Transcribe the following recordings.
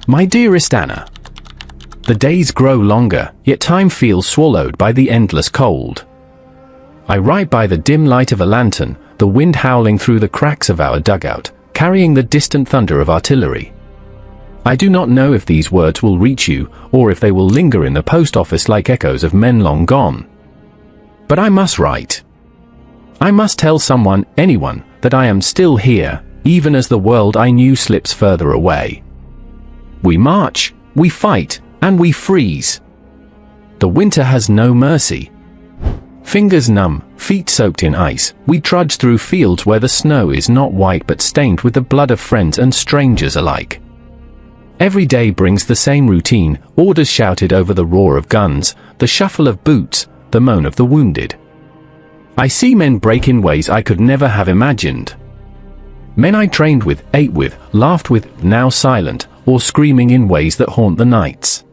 My dearest Anna. The days grow longer, yet time feels swallowed by the endless cold. I write by the dim light of a lantern, the wind howling through the cracks of our dugout, carrying the distant thunder of artillery. I do not know if these words will reach you, or if they will linger in the post office like echoes of men long gone. But I must write. I must tell someone, anyone, that I am still here, even as the world I knew slips further away. We march, we fight, and we freeze. The winter has no mercy. Fingers numb, feet soaked in ice, we trudge through fields where the snow is not white but stained with the blood of friends and strangers alike. Every day brings the same routine, orders shouted over the roar of guns, the shuffle of boots, the moan of the wounded. I see men break in ways I could never have imagined. Men I trained with, ate with, laughed with, now silent, or screaming in ways that haunt the nights.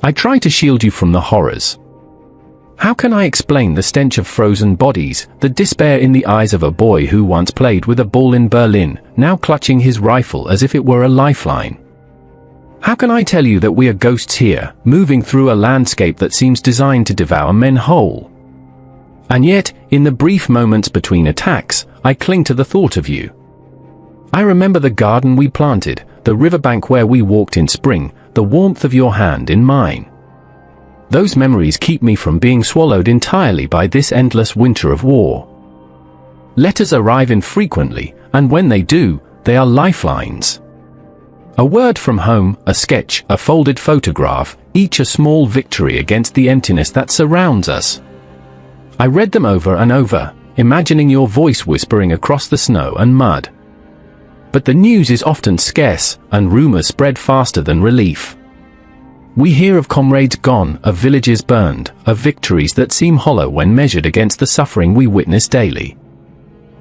I try to shield you from the horrors. How can I explain the stench of frozen bodies, the despair in the eyes of a boy who once played with a ball in Berlin, now clutching his rifle as if it were a lifeline? How can I tell you that we are ghosts here, moving through a landscape that seems designed to devour men whole? And yet, in the brief moments between attacks, I cling to the thought of you. I remember the garden we planted, the riverbank where we walked in spring, the warmth of your hand in mine. Those memories keep me from being swallowed entirely by this endless winter of war. Letters arrive infrequently, and when they do, they are lifelines. A word from home, a sketch, a folded photograph, each a small victory against the emptiness that surrounds us. I read them over and over, imagining your voice whispering across the snow and mud. But the news is often scarce, and rumors spread faster than relief. We hear of comrades gone, of villages burned, of victories that seem hollow when measured against the suffering we witness daily.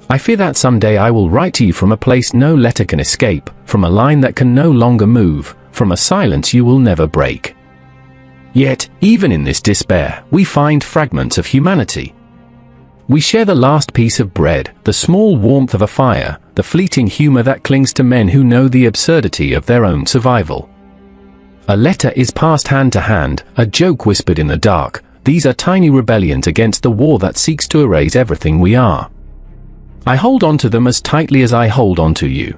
I fear that someday I will write to you from a place no letter can escape, from a line that can no longer move, from a silence you will never break. Yet, even in this despair, we find fragments of humanity. We share the last piece of bread, the small warmth of a fire, the fleeting humor that clings to men who know the absurdity of their own survival. A letter is passed hand to hand, a joke whispered in the dark. These are tiny rebellions against the war that seeks to erase everything we are. I hold on to them as tightly as I hold on to you.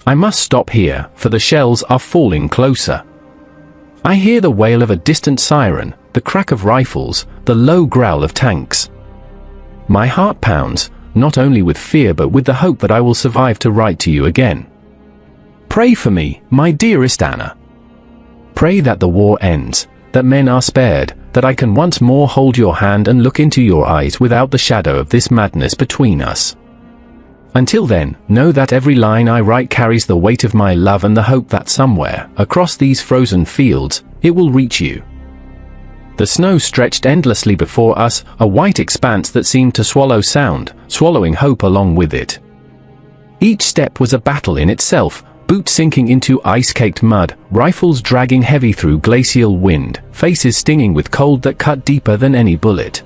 I must stop here, for the shells are falling closer. I hear the wail of a distant siren, the crack of rifles, the low growl of tanks. My heart pounds, not only with fear but with the hope that I will survive to write to you again. Pray for me, my dearest Anna. Pray that the war ends, that men are spared, that I can once more hold your hand and look into your eyes without the shadow of this madness between us. Until then, know that every line I write carries the weight of my love and the hope that somewhere, across these frozen fields, it will reach you. The snow stretched endlessly before us, a white expanse that seemed to swallow sound, swallowing hope along with it. Each step was a battle in itself, boots sinking into ice-caked mud, rifles dragging heavy through glacial wind, faces stinging with cold that cut deeper than any bullet.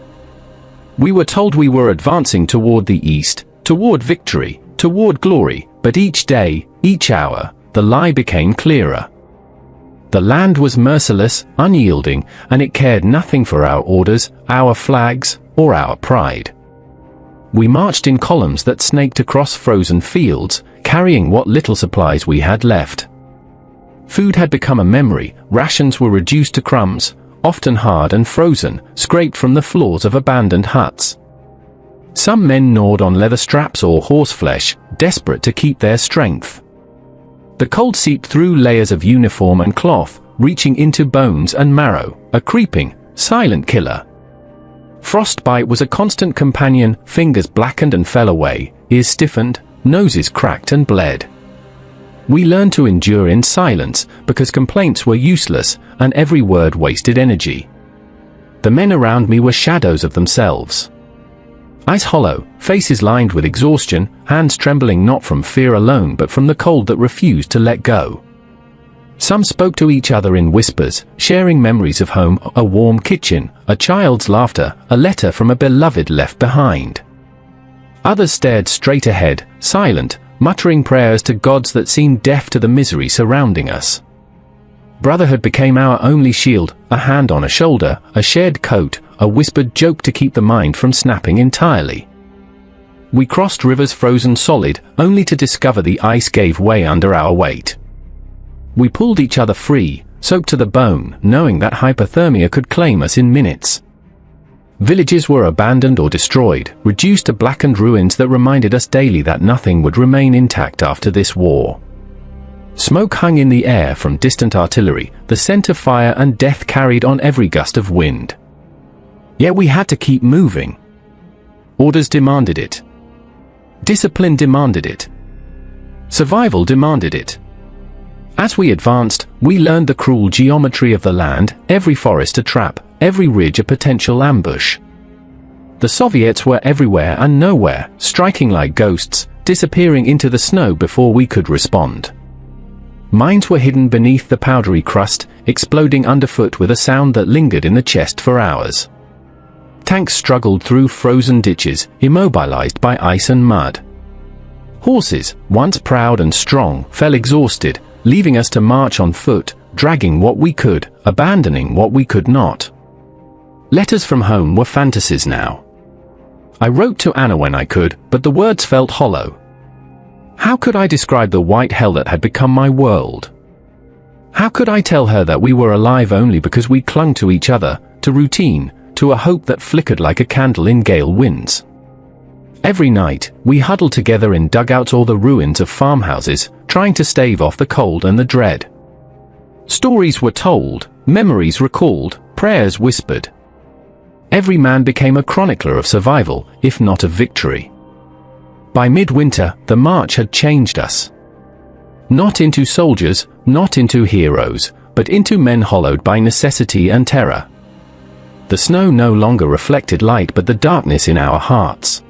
We were told we were advancing toward the east, toward victory, toward glory, but each day, each hour, the lie became clearer. The land was merciless, unyielding, and it cared nothing for our orders, our flags, or our pride. We marched in columns that snaked across frozen fields, carrying what little supplies we had left. Food had become a memory, rations were reduced to crumbs, often hard and frozen, scraped from the floors of abandoned huts. Some men gnawed on leather straps or horseflesh, desperate to keep their strength. The cold seeped through layers of uniform and cloth, reaching into bones and marrow, a creeping, silent killer. Frostbite was a constant companion, fingers blackened and fell away, ears stiffened, noses cracked and bled. We learned to endure in silence, because complaints were useless, and every word wasted energy. The men around me were shadows of themselves. Eyes hollow, faces lined with exhaustion, hands trembling not from fear alone but from the cold that refused to let go. Some spoke to each other in whispers, sharing memories of home, a warm kitchen, a child's laughter, a letter from a beloved left behind. Others stared straight ahead, silent, muttering prayers to gods that seemed deaf to the misery surrounding us. Brotherhood became our only shield, a hand on a shoulder, a shared coat, a whispered joke to keep the mind from snapping entirely. We crossed rivers frozen solid, only to discover the ice gave way under our weight. We pulled each other free, soaked to the bone, knowing that hypothermia could claim us in minutes. Villages were abandoned or destroyed, reduced to blackened ruins that reminded us daily that nothing would remain intact after this war. Smoke hung in the air from distant artillery, the scent of fire and death carried on every gust of wind. Yet we had to keep moving. Orders demanded it. Discipline demanded it. Survival demanded it. As we advanced, we learned the cruel geometry of the land, every forest a trap, every ridge a potential ambush. The Soviets were everywhere and nowhere, striking like ghosts, disappearing into the snow before we could respond. Mines were hidden beneath the powdery crust, exploding underfoot with a sound that lingered in the chest for hours. Tanks struggled through frozen ditches, immobilized by ice and mud. Horses, once proud and strong, fell exhausted, leaving us to march on foot, dragging what we could, abandoning what we could not. Letters from home were fantasies now. I wrote to Anna when I could, but the words felt hollow. How could I describe the white hell that had become my world? How could I tell her that we were alive only because we clung to each other, to routine, to a hope that flickered like a candle in gale winds? Every night, we huddled together in dugouts or the ruins of farmhouses, trying to stave off the cold and the dread. Stories were told, memories recalled, prayers whispered. Every man became a chronicler of survival, if not of victory. By midwinter, the march had changed us. Not into soldiers, not into heroes, but into men hollowed by necessity and terror. The snow no longer reflected light but the darkness in our hearts.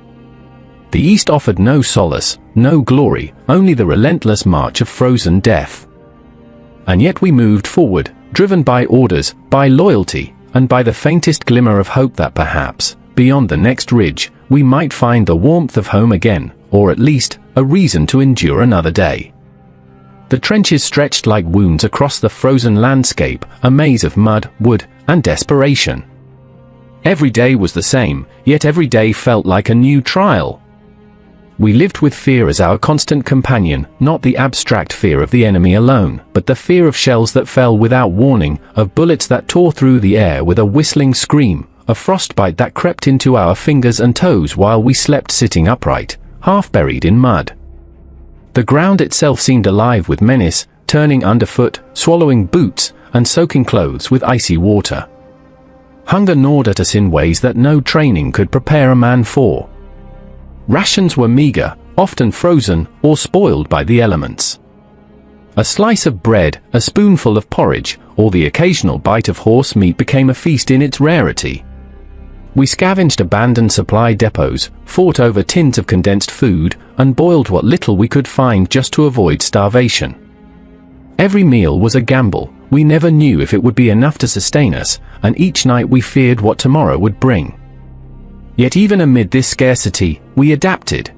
The east offered no solace, no glory, only the relentless march of frozen death. And yet we moved forward, driven by orders, by loyalty, and by the faintest glimmer of hope that perhaps, beyond the next ridge, we might find the warmth of home again, or at least, a reason to endure another day. The trenches stretched like wounds across the frozen landscape, a maze of mud, wood, and desperation. Every day was the same, yet every day felt like a new trial. We lived with fear as our constant companion, not the abstract fear of the enemy alone, but the fear of shells that fell without warning, of bullets that tore through the air with a whistling scream, of frostbite that crept into our fingers and toes while we slept sitting upright, half buried in mud. The ground itself seemed alive with menace, turning underfoot, swallowing boots, and soaking clothes with icy water. Hunger gnawed at us in ways that no training could prepare a man for. Rations were meager, often frozen, or spoiled by the elements. A slice of bread, a spoonful of porridge, or the occasional bite of horse meat became a feast in its rarity. We scavenged abandoned supply depots, fought over tins of condensed food, and boiled what little we could find just to avoid starvation. Every meal was a gamble, we never knew if it would be enough to sustain us, and each night we feared what tomorrow would bring. Yet even amid this scarcity, we adapted.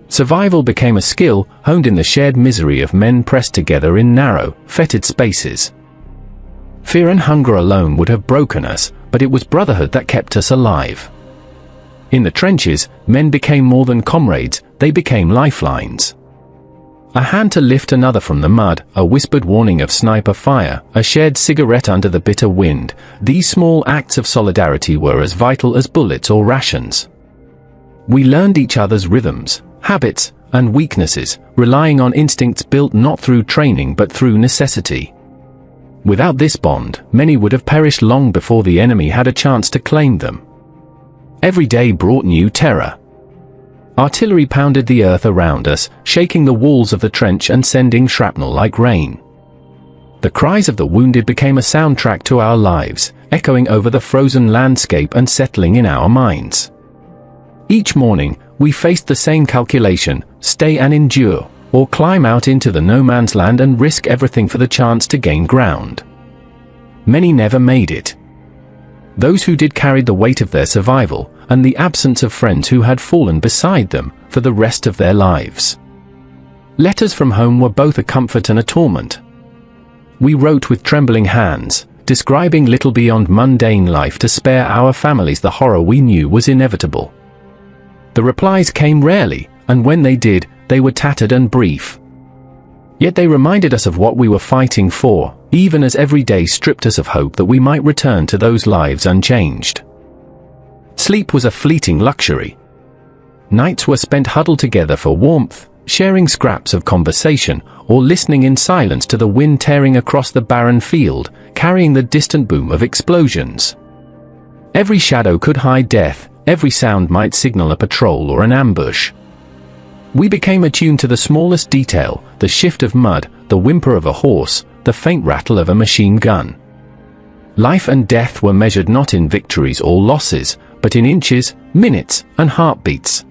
Survival became a skill, honed in the shared misery of men pressed together in narrow, fetid spaces. Fear and hunger alone would have broken us, but it was brotherhood that kept us alive. In the trenches, men became more than comrades, they became lifelines. A hand to lift another from the mud, a whispered warning of sniper fire, a shared cigarette under the bitter wind, these small acts of solidarity were as vital as bullets or rations. We learned each other's rhythms, habits, and weaknesses, relying on instincts built not through training but through necessity. Without this bond, many would have perished long before the enemy had a chance to claim them. Every day brought new terror. Artillery pounded the earth around us, shaking the walls of the trench and sending shrapnel like rain. The cries of the wounded became a soundtrack to our lives, echoing over the frozen landscape and settling in our minds. Each morning, we faced the same calculation: stay and endure, or climb out into the no-man's land and risk everything for the chance to gain ground. Many never made it. Those who did carried the weight of their survival, and the absence of friends who had fallen beside them, for the rest of their lives. Letters from home were both a comfort and a torment. We wrote with trembling hands, describing little beyond mundane life to spare our families the horror we knew was inevitable. The replies came rarely, and when they did, they were tattered and brief. Yet they reminded us of what we were fighting for, even as every day stripped us of hope that we might return to those lives unchanged. Sleep was a fleeting luxury. Nights were spent huddled together for warmth, sharing scraps of conversation, or listening in silence to the wind tearing across the barren field, carrying the distant boom of explosions. Every shadow could hide death, every sound might signal a patrol or an ambush. We became attuned to the smallest detail, the shift of mud, the whimper of a horse, the faint rattle of a machine gun. Life and death were measured not in victories or losses, but in inches, minutes, and heartbeats.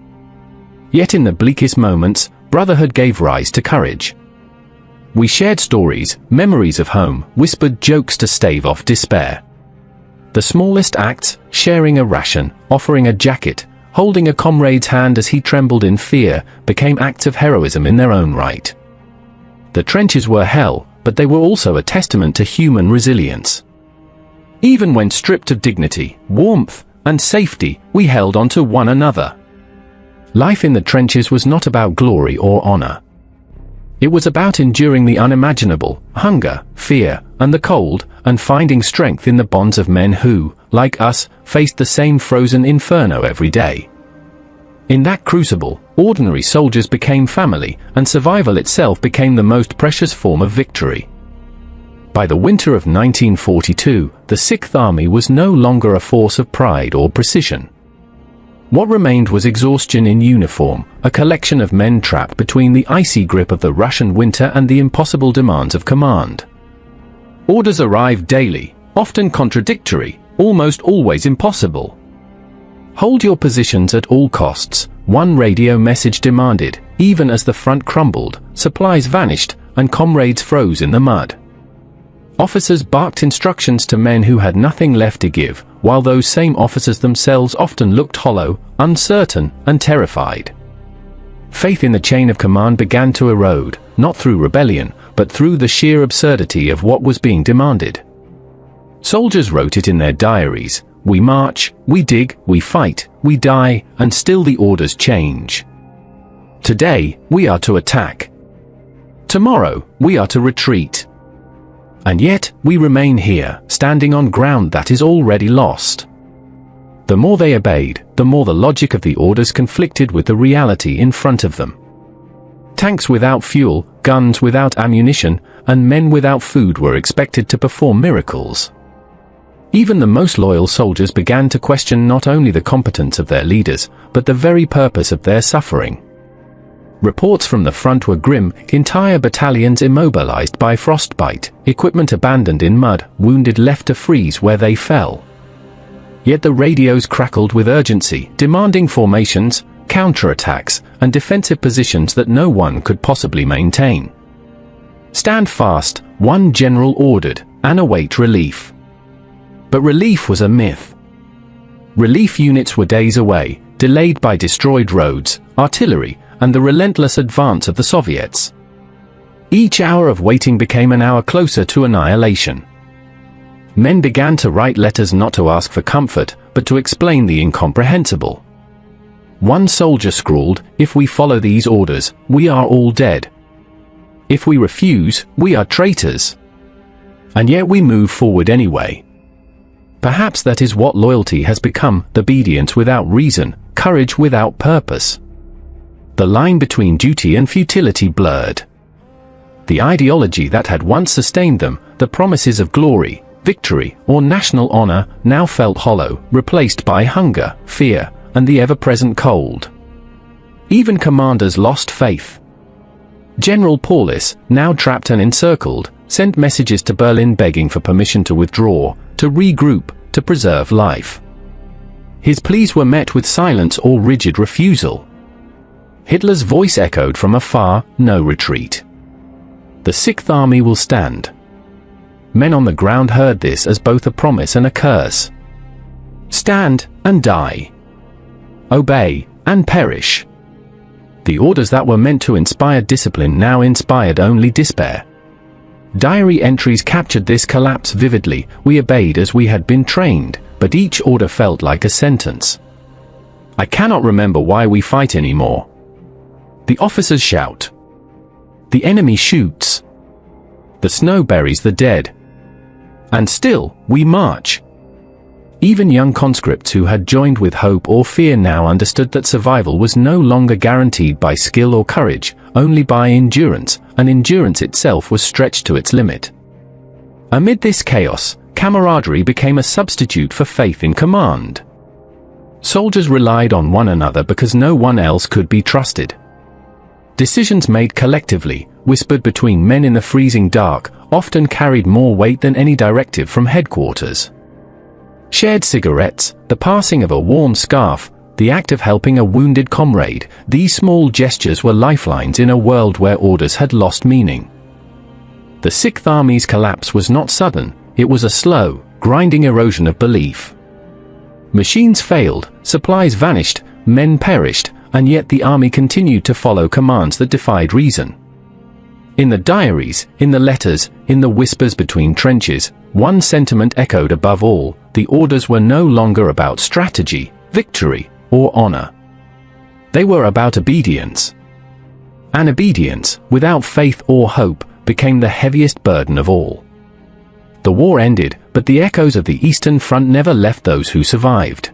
Yet in the bleakest moments, brotherhood gave rise to courage. We shared stories, memories of home, whispered jokes to stave off despair. The smallest acts, sharing a ration, offering a jacket, holding a comrade's hand as he trembled in fear, became acts of heroism in their own right. The trenches were hell, but they were also a testament to human resilience. Even when stripped of dignity, warmth, and safety, we held on to one another. Life in the trenches was not about glory or honor. It was about enduring the unimaginable, hunger, fear, and the cold, and finding strength in the bonds of men who, like us, faced the same frozen inferno every day. In that crucible, ordinary soldiers became family, and survival itself became the most precious form of victory. By the winter of 1942, the Sixth Army was no longer a force of pride or precision. What remained was exhaustion in uniform, a collection of men trapped between the icy grip of the Russian winter and the impossible demands of command. Orders arrived daily, often contradictory, almost always impossible. Hold your positions at all costs, one radio message demanded, even as the front crumbled, supplies vanished, and comrades froze in the mud. Officers barked instructions to men who had nothing left to give, while those same officers themselves often looked hollow, uncertain, and terrified. Faith in the chain of command began to erode, not through rebellion, but through the sheer absurdity of what was being demanded. Soldiers wrote it in their diaries: we march, we dig, we fight, we die, and still the orders change. Today, we are to attack. Tomorrow, we are to retreat. And yet, we remain here, standing on ground that is already lost. The more they obeyed, the more the logic of the orders conflicted with the reality in front of them. Tanks without fuel, guns without ammunition, and men without food were expected to perform miracles. Even the most loyal soldiers began to question not only the competence of their leaders, but the very purpose of their suffering. Reports from the front were grim: entire battalions immobilized by frostbite, equipment abandoned in mud, wounded left to freeze where they fell. Yet the radios crackled with urgency, demanding formations, counterattacks, and defensive positions that no one could possibly maintain. Stand fast, one general ordered, and await relief. But relief was a myth. Relief units were days away, delayed by destroyed roads, artillery, and the relentless advance of the Soviets. Each hour of waiting became an hour closer to annihilation. Men began to write letters not to ask for comfort, but to explain the incomprehensible. One soldier scrawled, "If we follow these orders, we are all dead. If we refuse, we are traitors." And yet we move forward anyway. Perhaps that is what loyalty has become: obedience without reason, courage without purpose. The line between duty and futility blurred. The ideology that had once sustained them, the promises of glory, victory, or national honor, now felt hollow, replaced by hunger, fear, and the ever-present cold. Even commanders lost faith. General Paulus, now trapped and encircled, sent messages to Berlin begging for permission to withdraw, to regroup, to preserve life. His pleas were met with silence or rigid refusal. Hitler's voice echoed from afar: no retreat. The Sixth Army will stand. Men on the ground heard this as both a promise and a curse. Stand and die. Obey and perish. The orders that were meant to inspire discipline now inspired only despair. Diary entries captured this collapse vividly. We obeyed as we had been trained, but each order felt like a sentence. I cannot remember why we fight anymore. The officers shout. The enemy shoots. The snow buries the dead. And still, we march. Even young conscripts who had joined with hope or fear now understood that survival was no longer guaranteed by skill or courage, only by endurance, and endurance itself was stretched to its limit. Amid this chaos, camaraderie became a substitute for faith in command. Soldiers relied on one another because no one else could be trusted. Decisions made collectively, whispered between men in the freezing dark, often carried more weight than any directive from headquarters. Shared cigarettes, the passing of a warm scarf, the act of helping a wounded comrade, these small gestures were lifelines in a world where orders had lost meaning. The Sixth Army's collapse was not sudden, it was a slow, grinding erosion of belief. Machines failed, supplies vanished, men perished, and yet the army continued to follow commands that defied reason. In the diaries, in the letters, in the whispers between trenches, one sentiment echoed above all: the orders were no longer about strategy, victory, or honor. They were about obedience. And obedience, without faith or hope, became the heaviest burden of all. The war ended, but the echoes of the Eastern Front never left those who survived.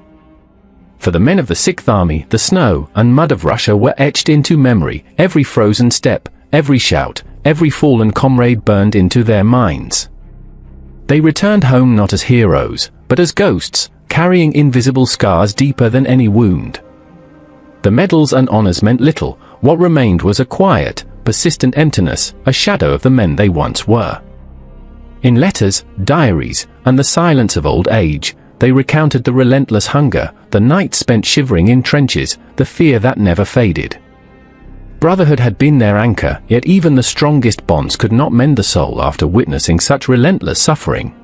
For the men of the Sixth Army, the snow and mud of Russia were etched into memory. Every frozen step, every shout, every fallen comrade burned into their minds. They returned home not as heroes, but as ghosts, carrying invisible scars deeper than any wound. The medals and honors meant little. What remained was a quiet, persistent emptiness, a shadow of the men they once were. In letters, diaries, and the silence of old age, they recounted the relentless hunger, the nights spent shivering in trenches, the fear that never faded. Brotherhood had been their anchor, yet even the strongest bonds could not mend the soul after witnessing such relentless suffering.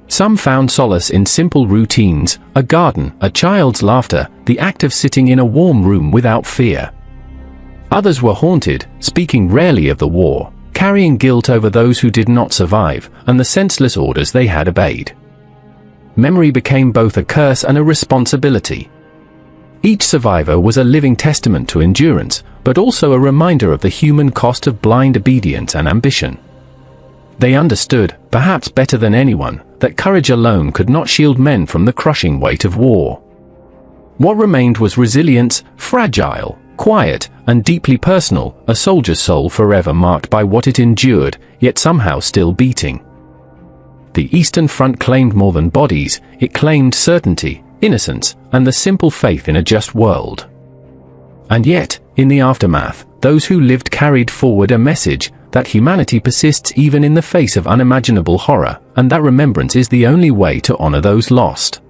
Some found solace in simple routines: a garden, a child's laughter, the act of sitting in a warm room without fear. Others were haunted, speaking rarely of the war, carrying guilt over those who did not survive, and the senseless orders they had obeyed. Memory became both a curse and a responsibility. Each survivor was a living testament to endurance, but also a reminder of the human cost of blind obedience and ambition. They understood, perhaps better than anyone, that courage alone could not shield men from the crushing weight of war. What remained was resilience, fragile, quiet, and deeply personal, a soldier's soul forever marked by what it endured, yet somehow still beating. The Eastern Front claimed more than bodies, it claimed certainty, innocence, and the simple faith in a just world. And yet, in the aftermath, those who lived carried forward a message that humanity persists even in the face of unimaginable horror, and that remembrance is the only way to honor those lost.